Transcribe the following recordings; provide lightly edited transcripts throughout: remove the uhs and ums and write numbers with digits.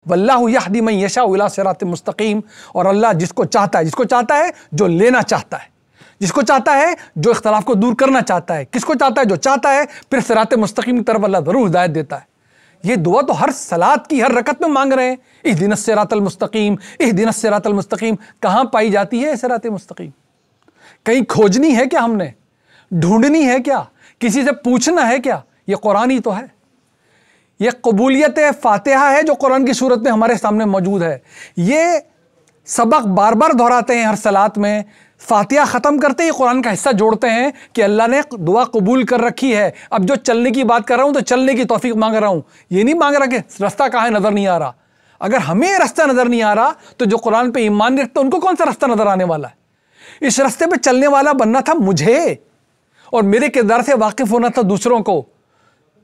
वल्लाहु यहदी मन यशाउ इला सिरातिम मुस्तकीम। और अल्लाह जिसको चाहता है जो लेना चाहता है, जिसको चाहता है जो इख्तलाफ को दूर करना चाहता है, किसको चाहता है जो चाहता है, फिर सिरात मुस्तकीम की तरफ अल्लाह ज़रूर हिदायत देता है। ये दुआ तो हर सलात की हर रकत में मांग रहे हैं, इहदिनस सिरातल मुस्तकीम, इहदिनस सिरातल मुस्तकीम। कहाँ पाई जाती है सिरात मुस्तकीम? कहीं खोजनी है क्या, हमने ढूंढनी है क्या, किसी से पूछना है क्या? ये कुरान ही तो है। ये कबूलियत फातिहा है जो कुरान की सूरत में हमारे सामने मौजूद है। ये सबक बार बार दोहराते हैं हर सलात में। फातिहा ख़त्म करते ही कुरान का हिस्सा जोड़ते हैं कि अल्लाह ने दुआ कबूल कर रखी है। अब जो चलने की बात कर रहा हूँ तो चलने की तौफीक मांग रहा हूँ, ये नहीं मांग रहा कि रास्ता कहाँ है नज़र नहीं आ रहा। अगर हमें रास्ता नज़र नहीं आ रहा तो जो कुरान पे ईमान नहीं रखते उनको कौन सा रास्ता नज़र आने वाला है? इस रास्ते पे चलने वाला बनना था मुझे, और मेरे किरदार से वाकिफ़ होना था दूसरों को।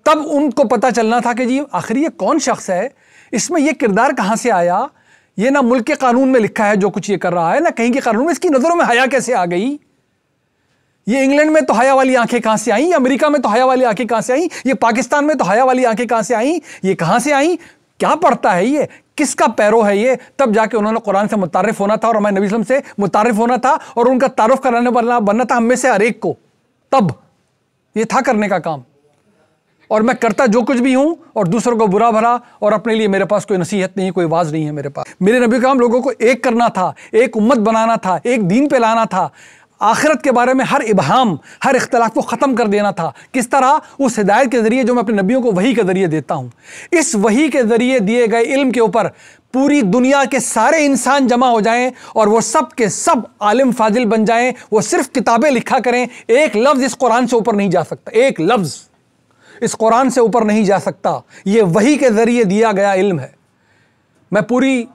तब उनको पता चलना था कि जी आखिर ये कौन शख्स है, इसमें ये किरदार कहाँ से आया। ये ना मुल्क के कानून में लिखा है जो कुछ ये कर रहा है, ना कहीं के कानून में। इसकी नज़रों में हया कैसे आ गई? ये इंग्लैंड में तो हया वाली आंखें कहाँ से आई? अमेरिका में तो हया वाली आंखें कहाँ से आई? ये पाकिस्तान में तो हया वाली आंखें कहाँ से आई? ये कहाँ से आई? क्या पढ़ता है ये? किसका पैरो है ये? तब जाके उन्होंने कुरान से मुतारिफ होना था और हमारे नबी सल्लल्लाहु अलैहि वसल्लम से मुतारिफ होना था और उनका तारुफ कराने वाला बनना था हम में से हर एक को। तब ये था करने का काम। और मैं करता जो कुछ भी हूं और दूसरों को बुरा भला, और अपने लिए मेरे पास कोई नसीहत नहीं, कोई वाज नहीं है मेरे पास। मेरे नबी का काम लोगों को एक करना था, एक उम्मत बनाना था, एक दीन पे लाना था, आखिरत के बारे में हर इबहाम, हर इख्तलाफ को ख़त्म कर देना था। किस तरह? उस हिदायत के ज़रिए जो मैं अपने नबियों को वही के ज़रिए देता हूँ। इस वही के ज़रिए दिए गए इल्म के ऊपर पूरी दुनिया के सारे इंसान जमा हो जाएं और वो सब के सब आलिम फाजिल बन जाएं। वो सिर्फ किताबें लिखा करें, एक लफ्ज़ इस कुरान से ऊपर नहीं जा सकता, एक लफ्ज़ इस कुरान से ऊपर नहीं जा सकता। ये वही के ज़रिए दिया गया इल्म है। मैं पूरी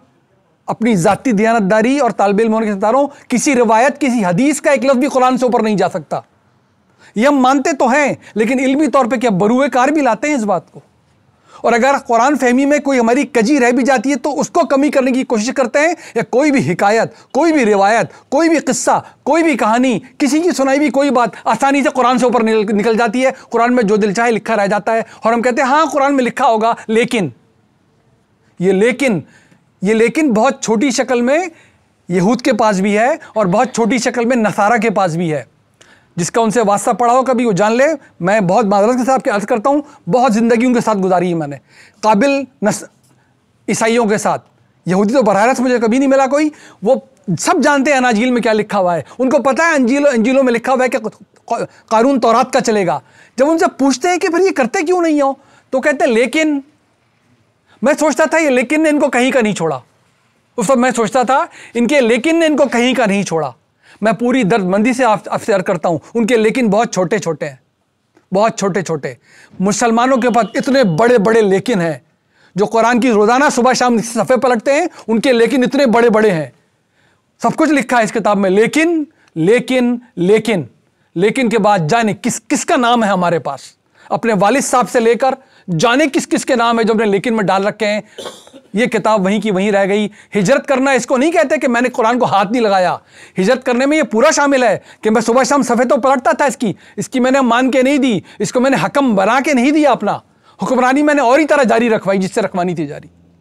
अपनी ज़ाती दियानतदारी और तालिब इल्म होने के बता रहा हूँ, किसी रिवायत, किसी हदीस का एक लफ्ज़ भी कुरान से ऊपर नहीं जा सकता। ये हम मानते तो हैं, लेकिन इल्मी तौर पे क्या बरूए कार भी लाते हैं इस बात को। और अगर कुरान फहमी में कोई हमारी कजी रह भी जाती है तो उसको कमी करने की कोशिश करते हैं, या कोई भी हिकायत, कोई भी रिवायत, कोई भी किस्सा, कोई भी कहानी, किसी की सुनाई भी कोई बात आसानी से कुरान से ऊपर निकल जाती है। कुरान में जो दिल चाहे लिखा रह जाता है और हम कहते हैं हाँ कुरान में लिखा होगा, लेकिन ये लेकिन बहुत छोटी शक्ल में यहूद के पास भी है और बहुत छोटी शक्ल में नसारा के पास भी है। जिसका उनसे वास्ता पड़ा हो कभी वो जान ले। मैं बहुत माजरत के साथ अर्ज़ करता हूँ, बहुत ज़िंदगी उनके साथ गुजारी है मैंने, काबिल ईसाइयों के साथ। यहूदी तो बरहरस मुझे कभी नहीं मिला कोई, वो सब जानते हैं अनाजील में क्या लिखा हुआ है, उनको पता है अंजीलों में लिखा हुआ है कि कानून तौरात का चलेगा। जब उनसे पूछते हैं कि फिर ये करते क्यों नहीं हो, तो कहते हैं लेकिन। मैं सोचता था ये लेकिन ने इनको कहीं का नहीं छोड़ा। उस वक्त मैं सोचता था इनके लेकिन ने इनको कहीं का नहीं छोड़ा। मैं पूरी दर्दमंदी से आपसे अर्ज़ करता हूँ, उनके लेकिन बहुत छोटे छोटे हैं, बहुत छोटे छोटे। मुसलमानों के पास इतने बड़े बड़े लेकिन हैं, जो कुरान की रोज़ाना सुबह शाम सफ़े पलटते हैं, उनके लेकिन इतने बड़े बड़े हैं। सब कुछ लिखा है इस किताब में, लेकिन लेकिन लेकिन लेकिन के बाद जाने किसका नाम है हमारे पास। अपने वालिद साहब से लेकर जाने किस किस के नाम है जो अपने लेकिन में डाल रखे हैं। ये किताब वहीं की वहीं रह गई। हिजरत करना इसको नहीं कहते कि मैंने कुरान को हाथ नहीं लगाया। हिजरत करने में ये पूरा शामिल है कि मैं सुबह शाम सफ़े तो पलटता था इसकी मैंने मान के नहीं दी, इसको मैंने हकम बना के नहीं दिया। अपना हुक्मरानी मैंने और ही तरह जारी रखवाई जिससे रखवानी थी जारी।